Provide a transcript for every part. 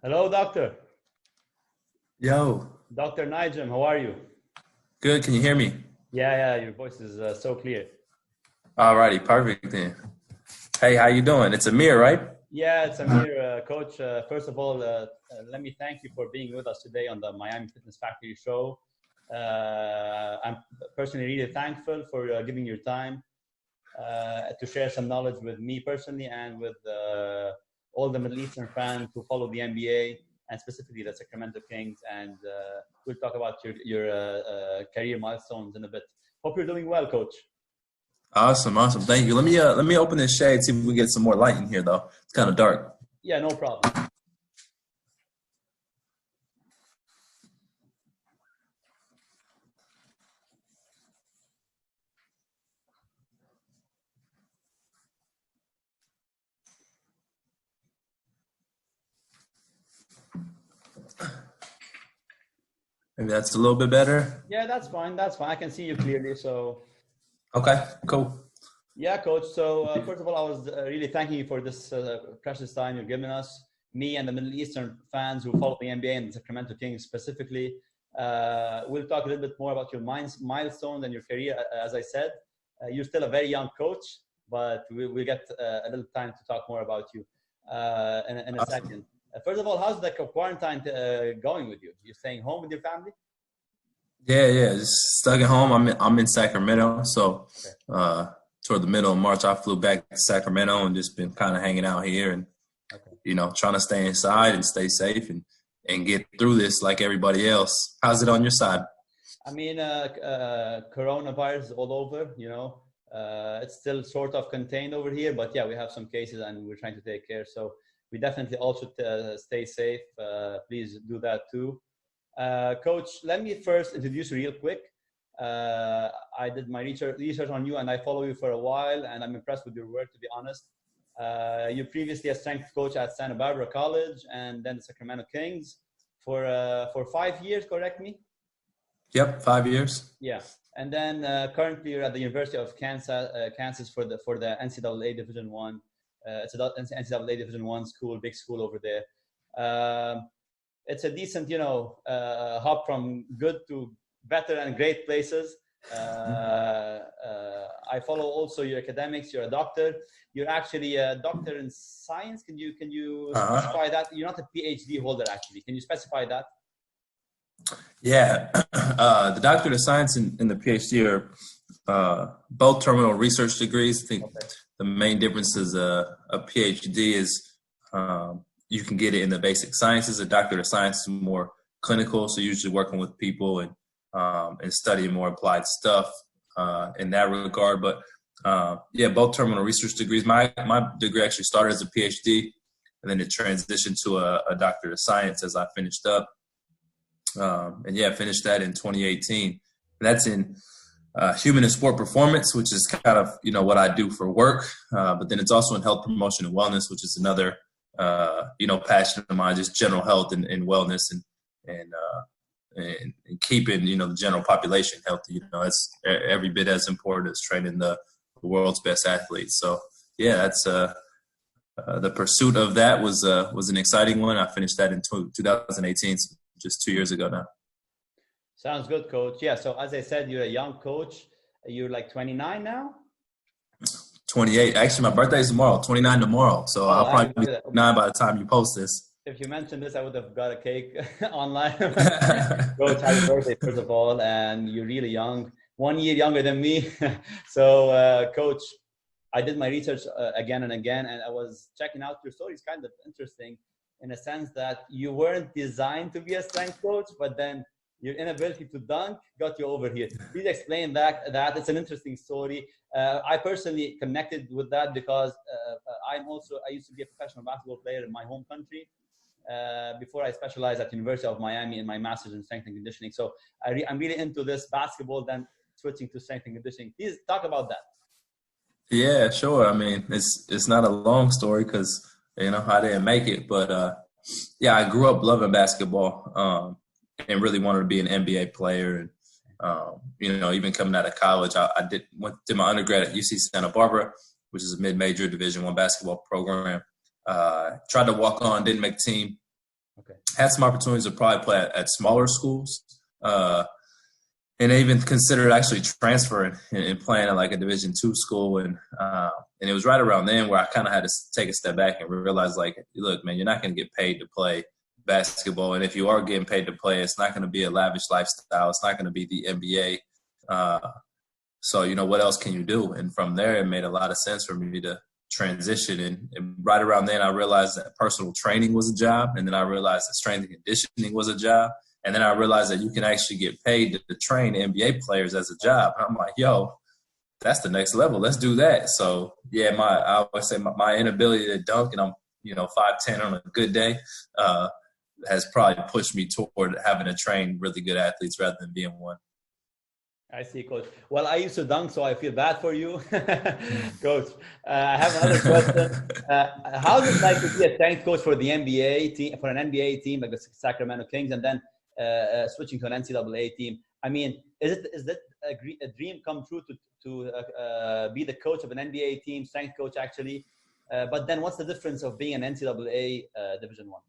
Hello, doctor. Yo, Dr. Njeim, how are you? good. Can you hear me? Yeah, your voice is so clear. Alrighty, perfect then. Hey, how you doing? It's Amir, right? Yeah, it's Amir, coach. First of all, let me thank you for being with us today on the Miami Fitness Factory show. I'm personally really thankful for giving your time to share some knowledge with me personally and with all the Middle Eastern fans who follow the NBA and specifically the Sacramento Kings. And we'll talk about your career milestones in a bit. Hope you're doing well, coach. Awesome, awesome. Thank you. Let me open this shade, see if we can get some more light in here though. It's kind of dark. Yeah, no problem. Maybe that's a little bit better. Yeah, that's fine. That's fine. I can see you clearly. So, Okay, cool. yeah, coach. So, first of all, I was really thanking you for this precious time you're giving us, me and the Middle Eastern fans who follow the NBA and the Sacramento Kings specifically. We'll talk a little bit more about your milestones and your career. As I said, you're still a very young coach, but we'll get a little time to talk more about you in a Awesome. second. First of all, how's the quarantine going with you? You're staying home with your family? Yeah. Just stuck at home. I'm in Sacramento, so Okay. toward the middle of March, I flew back to Sacramento and just been kind of hanging out here and Okay. trying to stay inside and stay safe and get through this like everybody else. How's it on your side? I mean, coronavirus is all over, it's still sort of contained over here, but yeah, we have some cases and we're trying to take care. So we definitely all should stay safe. Please do that too. Coach, let me first introduce you real quick. I did my research on you and I follow you for a while and I'm impressed with your work, to be honest. You're previously a strength coach at Santa Barbara College and then the Sacramento Kings for 5 years, correct me? Yep, 5 years. Yeah, and then currently you're at the University of Kansas for the NCAA Division One. It's a NCAA Division One school, big school over there. It's a decent, hop from good to better and great places. I follow also your academics. You're a doctor. You're actually a doctor in science. Can you Uh-huh. specify that? You're not a PhD holder, actually. Can you specify that? Yeah, the doctorate of science and the PhD are both terminal research degrees. I think Okay. the main difference is a PhD is you can get it in the basic sciences. A doctorate of science is more clinical, so usually working with people and studying more applied stuff in that regard. But yeah, both terminal research degrees. My degree actually started as a PhD, and then it transitioned to a doctorate of science as I finished up. And yeah, finished that in 2018. That's in human and sport performance, which is kind of what I do for work. But then it's also in health promotion and wellness, which is another passion of mine, just general health and wellness and, and keeping the general population healthy. It's every bit as important as training the world's best athletes. So yeah, that's the pursuit of that was an exciting one. I finished that in 2018. So just 2 years ago now. Sounds good, coach. Yeah. So as I said, you're a young coach. You're like 29 now. 28. Actually, my birthday is tomorrow, 29 tomorrow. So Oh, I'll probably be 29 by the time you post this. if you mentioned this, I would have got a cake online. Coach, happy birthday, first of all. And you're really young, 1 year younger than me. So, coach, I did my research again and again, and I was checking out your story. It's kind of interesting in a sense that you weren't designed to be a strength coach, but then your inability to dunk got you over here. Please explain that. It's an interesting story. I personally connected with that because I used to be a professional basketball player in my home country before I specialized at University of Miami in my master's in strength and conditioning. So I'm really into this basketball, then switching to strength and conditioning. Please talk about that. Yeah, sure. I mean, it's not a long story because I didn't make it, but yeah, I grew up loving basketball and really wanted to be an NBA player. And even coming out of college, I did my undergrad at UC Santa Barbara, which is a mid-major Division I basketball program. Tried to walk on, didn't make team. had some opportunities to probably play at smaller schools. And I even considered actually transferring and playing at like a Division II school. And it was right around then where I kind of had to take a step back and realize, like, look, man, you're not going to get paid to play basketball. And if you are getting paid to play, it's not going to be a lavish lifestyle. It's not going to be the NBA. So, what else can you do? And from there, it made a lot of sense for me to transition. And right around then, I realized that personal training was a job. And then I realized that strength and conditioning was a job. And then I realized that you can actually get paid to train NBA players as a job. And I'm like, yo, that's the next level. Let's do that. So, yeah, I always say my inability to dunk, and I'm, 5'10" on a good day, has probably pushed me toward having to train really good athletes rather than being one. I see, Coach. Well, I used to dunk, so I feel bad for you, Coach. I have another question. How is it like to be a strength coach for the NBA team, for an NBA team like the Sacramento Kings, and then switching to an NCAA team? I mean, is that a dream come true to be the coach of an NBA team, strength coach actually? But then, what's the difference of being an NCAA Division I coach?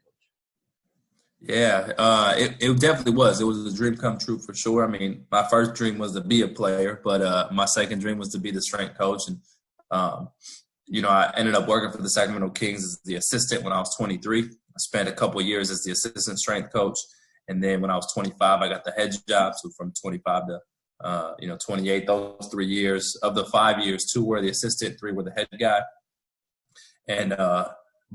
Yeah, it definitely was. It was a dream come true for sure. I mean, my first dream was to be a player, but my second dream was to be the strength coach. And, I ended up working for the Sacramento Kings as the assistant when I was 23. I spent a couple of years as the assistant strength coach. And then when I was 25, I got the head job. So from 25 to, 28, those 3 years. Of the 5 years, 2 were the assistant, 3 were the head guy. And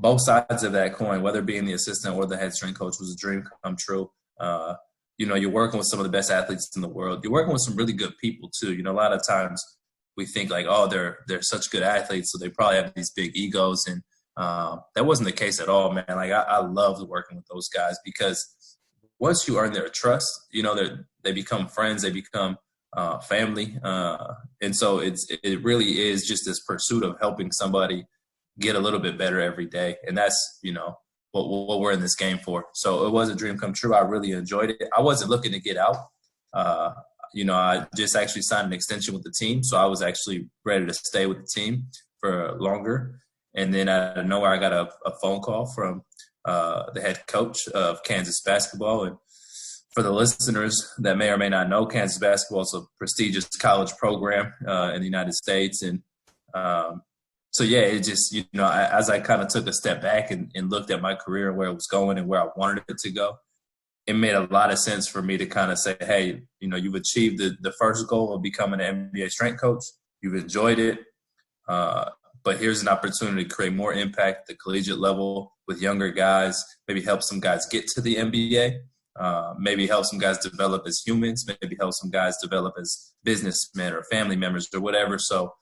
both sides of that coin, whether being the assistant or the head strength coach, was a dream come true. You're working with some of the best athletes in the world. You're working with some really good people too. A lot of times we think like, oh, they're such good athletes, so they probably have these big egos, and that wasn't the case at all, man. Like I loved working with those guys because once you earn their trust, they become friends, they become family, and so it really is just this pursuit of helping somebody get a little bit better every day. And that's, what we're in this game for. So it was a dream come true. I really enjoyed it. I wasn't looking to get out. I just actually signed an extension with the team. So I was actually ready to stay with the team for longer. And then out of nowhere, I got a phone call from the head coach of Kansas basketball. And for the listeners that may or may not know, Kansas basketball is a prestigious college program in the United States. And, so, yeah, it just, as I kind of took a step back and looked at my career and where it was going and where I wanted it to go, it made a lot of sense for me to kind of say, hey, you've achieved the first goal of becoming an NBA strength coach. You've enjoyed it. But here's an opportunity to create more impact at the collegiate level with younger guys, maybe help some guys get to the NBA, maybe help some guys develop as humans, maybe help some guys develop as businessmen or family members or whatever. So,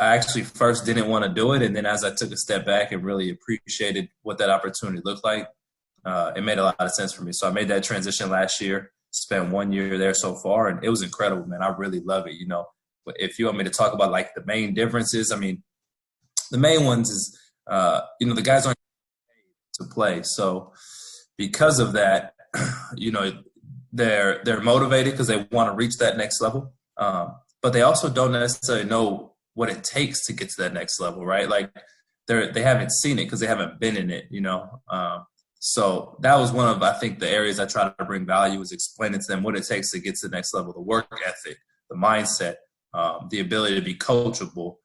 I actually first didn't want to do it. And then as I took a step back and really appreciated what that opportunity looked like, it made a lot of sense for me. So I made that transition last year, spent 1 year there so far, and it was incredible, man. I really love it. If you want me to talk about like the main differences, I mean, the main ones is, the guys aren't paid to play. So because of that, they're motivated because they want to reach that next level. But they also don't necessarily know what it takes to get to that next level, right? Like they haven't seen it because they haven't been in it, So that was one of, I think, the areas I try to bring value is explaining to them what it takes to get to the next level, the work ethic, the mindset, the ability to be coachable,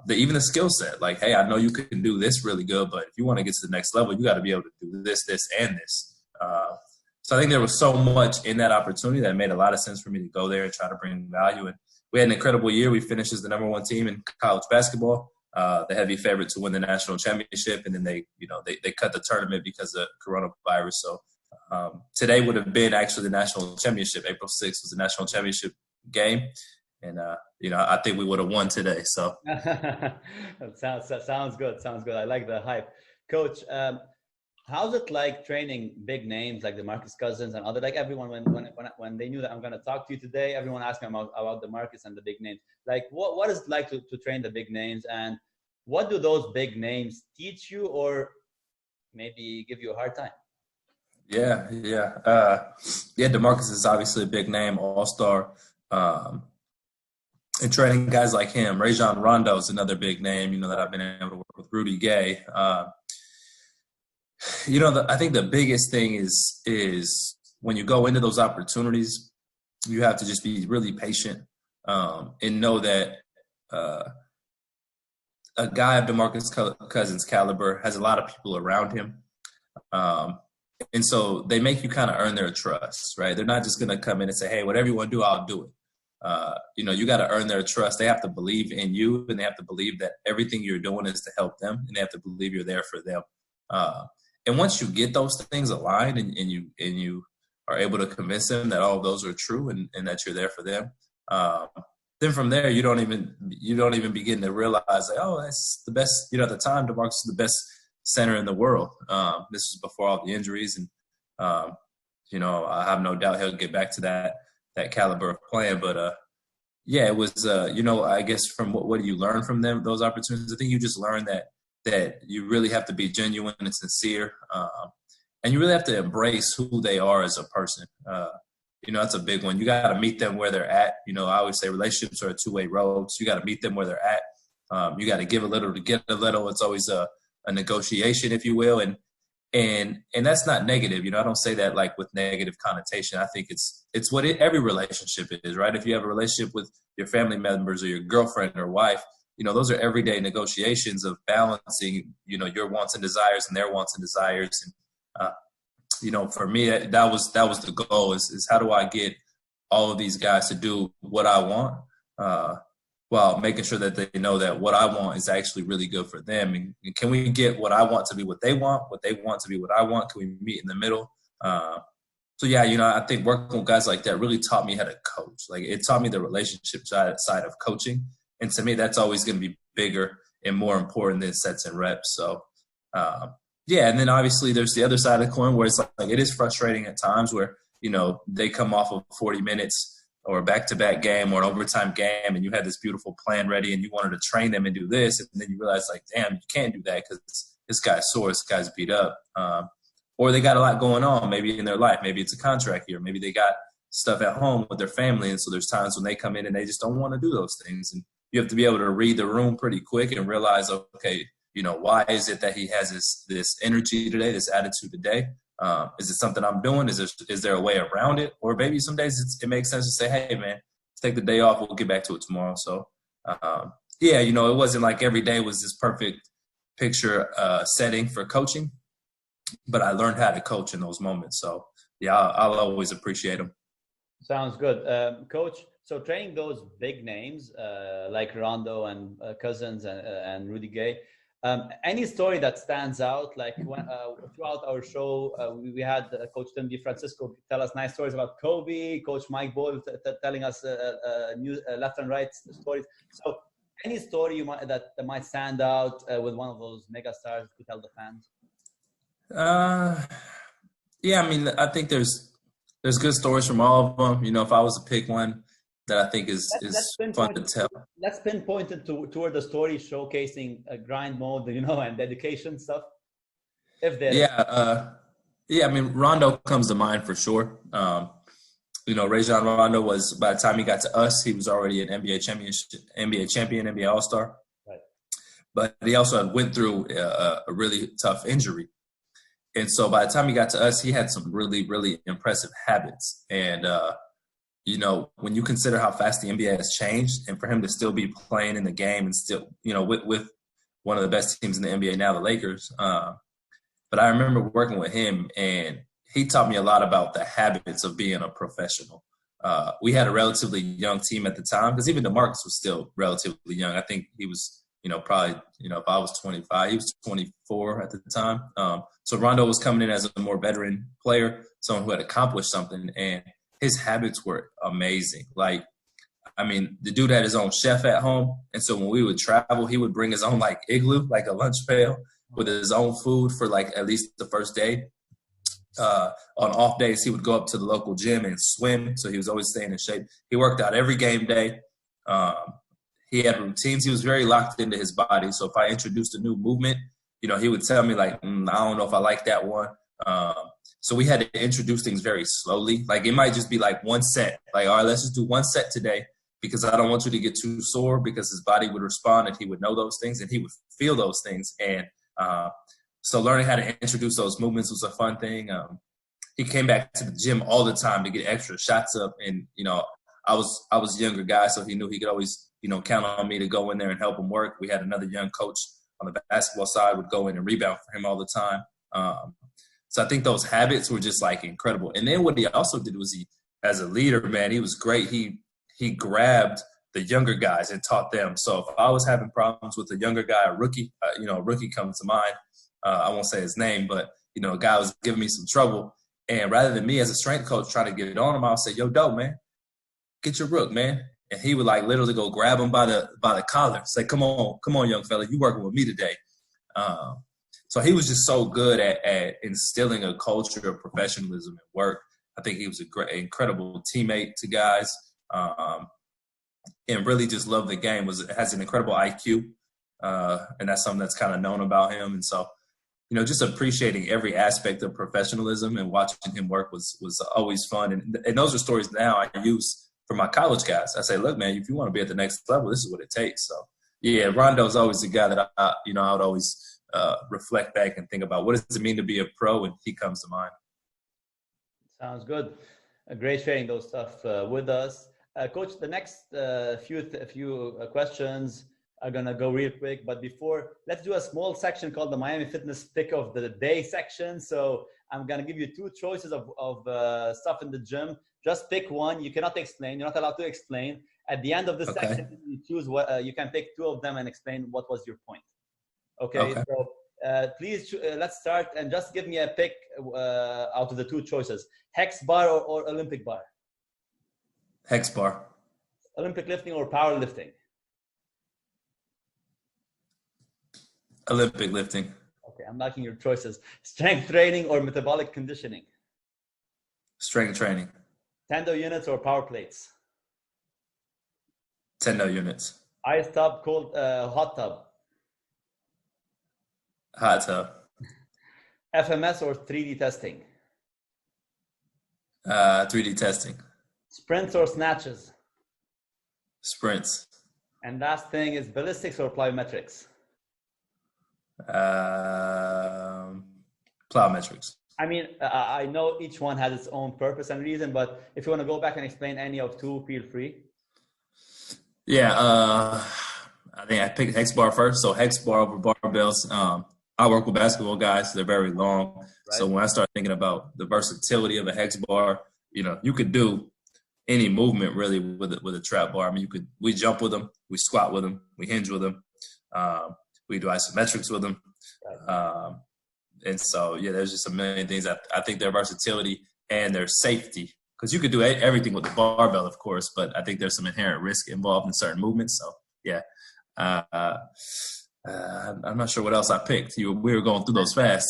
even the skill set. Like, hey, I know you can do this really good, but if you want to get to the next level, you got to be able to do this, this, and this. So I think there was so much in that opportunity that made a lot of sense for me to go there and try to bring value. And we had an incredible year. We finished as the #1 team in college basketball, the heavy favorite to win the national championship. And then they cut the tournament because of coronavirus. So today would have been actually the national championship. April 6th was the national championship game. And, I think we would have won today. So that sounds good. Sounds good. I like the hype. Coach, how's it like training big names like DeMarcus Cousins and other, like everyone, when they knew that I'm going to talk to you today, everyone asked me about DeMarcus and the big names. Like what is it like to train the big names, and what do those big names teach you or maybe give you a hard time? Yeah. DeMarcus is obviously a big name, all-star. And training guys like him, Rajon Rondo is another big name, that I've been able to work with, Rudy Gay. I think the biggest thing is when you go into those opportunities, you have to just be really patient, and know that a guy of DeMarcus Cousins' caliber has a lot of people around him. And so they make you kind of earn their trust, right? They're not just going to come in and say, hey, whatever you want to do, I'll do it. You got to earn their trust. They have to believe in you, and they have to believe that everything you're doing is to help them, and they have to believe you're there for them. And once you get those things aligned and you are able to convince them that all of those are true and that you're there for them, then from there you don't even begin to realize like, oh, that's the best. At the time, DeMarcus is the best center in the world. This was before all the injuries, and I have no doubt he'll get back to that caliber of playing. But yeah, it was I guess from what do you learn from those opportunities? I think you just learn that you really have to be genuine and sincere, and you really have to embrace who they are as a person. That's a big one. You got to meet them where they're at. I always say relationships are a two-way road. So you got to meet them where they're at. You got to give a little to get a little. It's always a negotiation, if you will. And that's not negative. I don't say that like with negative connotation. I think it's what every relationship is, right? If you have a relationship with your family members or your girlfriend or wife, those are everyday negotiations of balancing, your wants and desires and their wants and desires. And, for me, that was the goal is how do I get all of these guys to do what I want, while making sure that they know that what I want is actually really good for them. And can we get what I want to be what they want to be what I want? Can we meet in the middle? So yeah, I think working with guys like that really taught me how to coach. Like it taught me the relationship side of coaching. And to me, that's always going to be bigger and more important than sets and reps. So, yeah. And then obviously there's the other side of the coin where it's like it is frustrating at times where, they come off of 40 minutes or a back-to-back game or an overtime game and you had this beautiful plan ready and you wanted to train them and do this. And then you realize like, damn, you can't do that because this guy's sore, this guy's beat up. Or they got a lot going on maybe in their life. Maybe it's a contract year. Maybe they got stuff at home with their family. And so there's times when they come in and they just don't want to do those things. And you have to be able to read the room pretty quick and realize, okay, why is it that he has this energy today, this attitude today? Is it something I'm doing? Is there a way around it? Or maybe some days it makes sense to say, hey, man, take the day off. We'll get back to it tomorrow. So, yeah, it wasn't like every day was this perfect picture setting for coaching, but I learned how to coach in those moments. So, yeah, I'll always appreciate them. Sounds good. Coach, so training those big names like Rondo and Cousins and Rudy Gay, any story that stands out? Like when, throughout our show, we had Coach Tim DeFrancisco tell us nice stories about Kobe, Coach Mike Boyle telling us new left and right stories. So any story that might stand out with one of those mega stars to tell the fans? Yeah, I mean, I think there's good stories from all of them. If I was to pick one that I think is fun to tell. Let's pinpoint it toward the story showcasing grind mode, and dedication stuff. If there I mean, Rondo comes to mind for sure. Rajon Rondo was, by the time he got to us, he was already an NBA champion, NBA All-Star. Right. But he also had went through a really tough injury. And so by the time he got to us, he had some really, really impressive habits. And, when you consider how fast the NBA has changed and for him to still be playing in the game and still, with one of the best teams in the NBA now, the Lakers. But I remember working with him and he taught me a lot about the habits of being a professional. We had a relatively young team at the time because even DeMarcus was still relatively young. I think he was, probably, if I was 25, he was 24 at the time. So Rondo was coming in as a more veteran player, someone who had accomplished something, and his habits were amazing. Like, I mean, the dude had his own chef at home. And so when we would travel, he would bring his own like igloo, like a lunch pail with his own food for like at least the first day. On off days, he would go up to the local gym and swim. So he was always staying in shape. He worked out every game day. He had routines. He was very locked into his body. So if I introduced a new movement, he would tell me like, I don't know if I like that one. So we had to introduce things very slowly. Like it might just be like one set. Like, all right, let's just do one set today because I don't want you to get too sore, because his body would respond and he would know those things and he would feel those things. And So learning how to introduce those movements was a fun thing. He came back to the gym all the time to get extra shots up. And, I was a younger guy, so he knew he could always, count on me to go in there and help him work. We had another young coach on the basketball side would go in and rebound for him all the time. So I think those habits were just like incredible. And then what he also did was as a leader, man, he was great. He grabbed the younger guys and taught them. So if I was having problems with a younger guy, a rookie, a rookie comes to mind. I won't say his name, but, a guy was giving me some trouble. And rather than me as a strength coach trying to get it on him, I would say, yo, dope, man, get your rook, man. And he would like literally go grab him by the collar, say, come on, young fella, you working with me today. So he was just so good at instilling a culture of professionalism at work. I think he was incredible teammate to guys, and really just loved the game. Has an incredible IQ, and that's something that's kind of known about him. And so, just appreciating every aspect of professionalism and watching him work was always fun. And those are stories now I use for my college guys. I say, look, man, if you want to be at the next level, this is what it takes. So, yeah, Rondo's always the guy that I would always reflect back and think about what does it mean to be a pro, and he comes to mind. Sounds good. Great sharing those stuff with us. Coach, the next few questions are going to go real quick. But before, let's do a small section called the Miami Fitness Pick of the Day section. So I'm going to give you two choices of stuff in the gym. Just pick one. You cannot explain. You're not allowed to explain. At the end of this section, you choose what you can pick two of them and explain what was your point. Okay. So please, let's start and just give me a pick out of the two choices: hex bar or Olympic bar. Hex bar. Olympic lifting or powerlifting? Olympic lifting. Okay, I'm liking your choices. Strength training or metabolic conditioning? Strength training. Tendo units or power plates? Tendo units. Ice tub, hot tub? Hot tub. FMS or 3D testing? 3D testing. Sprints or snatches? Sprints. And last thing is ballistics or plyometrics? Plyometrics. I mean, I know each one has its own purpose and reason, but if you want to go back and explain any of two, feel free. Yeah, I think I picked hex bar first. So hex bar over barbells. I work with basketball guys. They're very long. Right. So when I start thinking about the versatility of a hex bar, you could do any movement really with a trap bar. I mean, we jump with them, we squat with them, we hinge with them, we do isometrics with them. And so, yeah, there's just a million things. I think their versatility and their safety, because you could do everything with the barbell, of course, but I think there's some inherent risk involved in certain movements. So, yeah, I'm not sure what else I picked. We were going through those fast.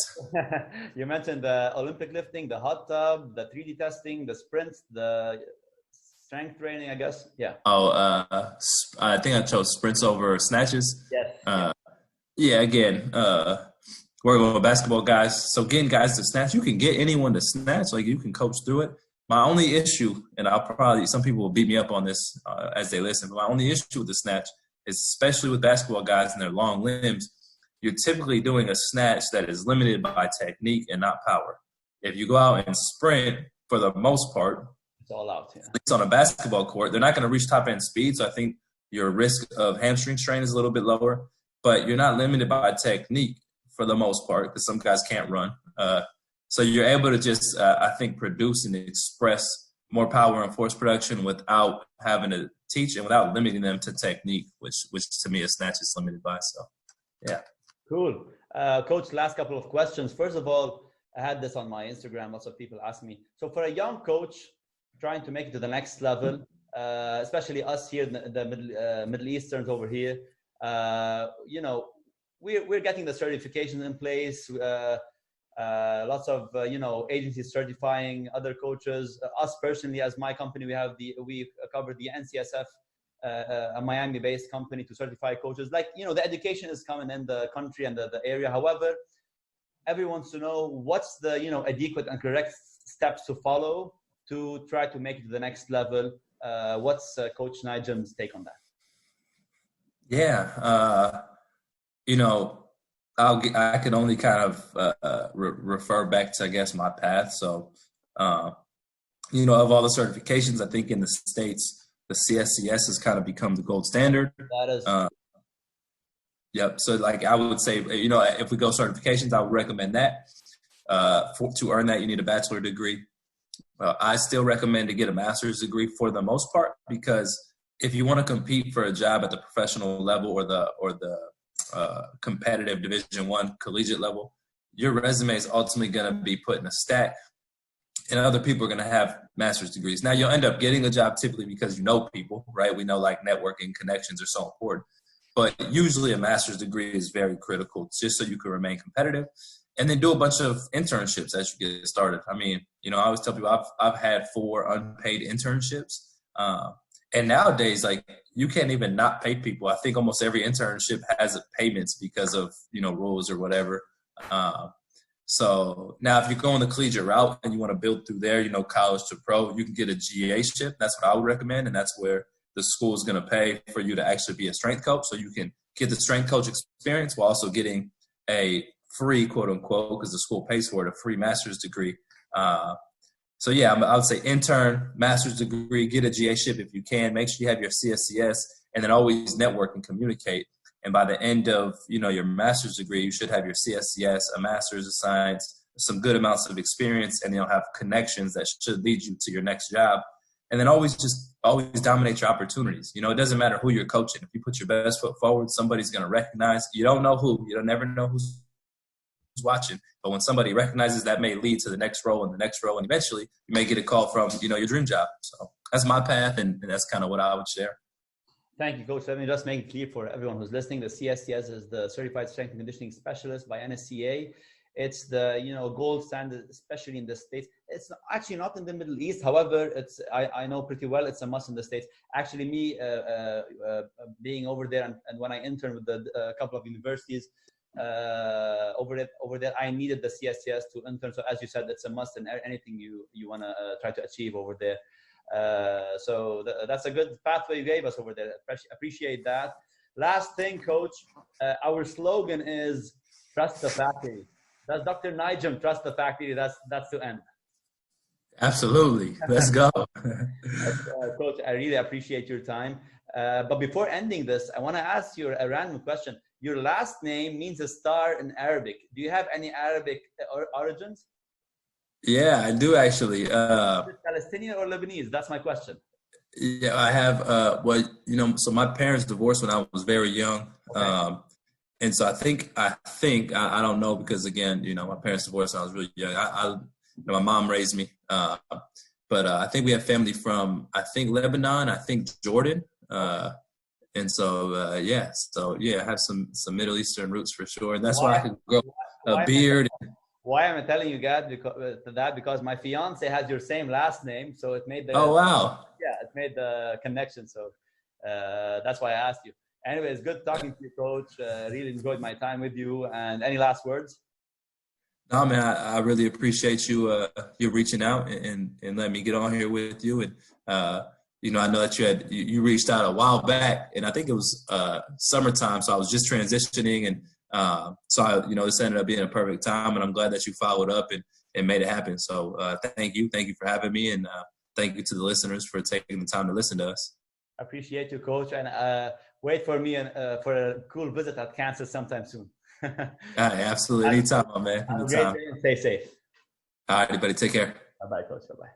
You mentioned the Olympic lifting, the hot tub, the 3D testing, the sprints, the strength training, I guess. Yeah. Oh, I think I chose sprints over snatches. Yes. Yeah, again, working with basketball guys. So getting guys to snatch, you can get anyone to snatch. Like, you can coach through it. My only issue, and some people will beat me up on this as they listen, but my only issue with the snatch is, especially with basketball guys and their long limbs, you're typically doing a snatch that is limited by technique and not power. If you go out and sprint, for the most part, it's all out. Yeah. At least on a basketball court, they're not going to reach top end speed. So I think your risk of hamstring strain is a little bit lower, but you're not limited by technique for the most part, because some guys can't run. So you're able to just, I think, produce and express more power and force production without having to teach and without limiting them to technique, which to me a snatch is limited by. So, yeah. Cool. Coach, last couple of questions. First of all, I had this on my Instagram. Lots of people ask me. So for a young coach trying to make it to the next level, especially us here, the Middle Easterns over here, we're getting the certifications in place. Lots of agencies certifying other coaches. Us personally, as my company, we cover the NCSF, a Miami-based company to certify coaches. Like, the education is coming in the country and the area. However, everyone wants to know what's the adequate and correct steps to follow to try to make it to the next level. What's Coach njeim's take on that? Yeah, I can only kind of refer back to, I guess, my path. So, of all the certifications, I think in the States, the CSCS has kind of become the gold standard. That is. Yep. So like I would say, if we go certifications, I would recommend that. To earn that, you need a bachelor degree. I still recommend to get a master's degree for the most part, because if you want to compete for a job at the professional level or the competitive Division I collegiate level, your resume is ultimately going to be put in a stack, and other people are going to have master's degrees. Now, you'll end up getting a job typically because you know people, right? We know like networking connections are so important. But usually a master's degree is very critical just so you can remain competitive. And then do a bunch of internships as you get started. I mean, I always tell people I've had 4 unpaid internships. And nowadays, like, you can't even not pay people. I think almost every internship has payments because of, rules or whatever. So now if you're going the collegiate route and you want to build through there, college to pro, you can get a GA-ship. That's what I would recommend. And that's where the school is going to pay for you to actually be a strength coach. So you can get the strength coach experience while also getting a free, quote unquote, because the school pays for it, a free master's degree. So yeah, I would say intern, master's degree, get a GA-ship if you can. Make sure you have your CSCS, and then always network and communicate. And by the end of, your master's degree, you should have your CSCS, a master's of science, some good amounts of experience, and you'll have connections that should lead you to your next job. And then always dominate your opportunities. It doesn't matter who you're coaching. If you put your best foot forward, somebody's going to recognize. You don't know who. You don't never know who's watching. But when somebody recognizes, that may lead to the next role and the next role. And eventually you may get a call from, your dream job. So that's my path. And that's kind of what I would share. Thank you, Coach. Let me just make it clear for everyone who's listening. The CSCS is the Certified Strength and Conditioning Specialist by NSCA. It's the gold standard, especially in the States. It's actually not in the Middle East. However, I know pretty well it's a must in the States. Actually, me being over there and when I interned with a couple of universities over there, I needed the CSCS to intern. So as you said, it's a must in anything you want to try to achieve over there. So that's a good pathway you gave us over there. Appreciate that. Last thing, Coach, our slogan is trust the factory. Does Dr. njeim trust the factory? That's to end. Absolutely. Let's go. Coach, I really appreciate your time. But before ending this, I want to ask you a random question. Your last name means a star in Arabic. Do you have any Arabic origins? Yeah, I do actually. Is it Palestinian or Lebanese? That's my question. Yeah, I have. So my parents divorced when I was very young. Okay. And so I think I don't know, because again, my parents divorced when I was really young. My mom raised me, but I think we have family from Lebanon, I think Jordan, and so I have some Middle Eastern roots for sure, and that's why I could grow a beard. Why am I telling you that? Because my fiance has your same last name, so it made the it made the connection. So that's why I asked you. Anyways, good talking to you, Coach. Really enjoyed my time with you. And any last words? No, man, I really appreciate you reaching out and letting me get on here with you. And I know that you reached out a while back, and I think it was summertime, so I was just transitioning, and this ended up being a perfect time. And I'm glad that you followed up and made it happen. So thank you for having me, and thank you to the listeners for taking the time to listen to us. I appreciate you, Coach, and wait for me for a cool visit at Kansas sometime soon. Absolutely. Anytime, man. Anytime. Stay safe. All right, everybody. Take care. Bye-bye, Coach. Bye-bye.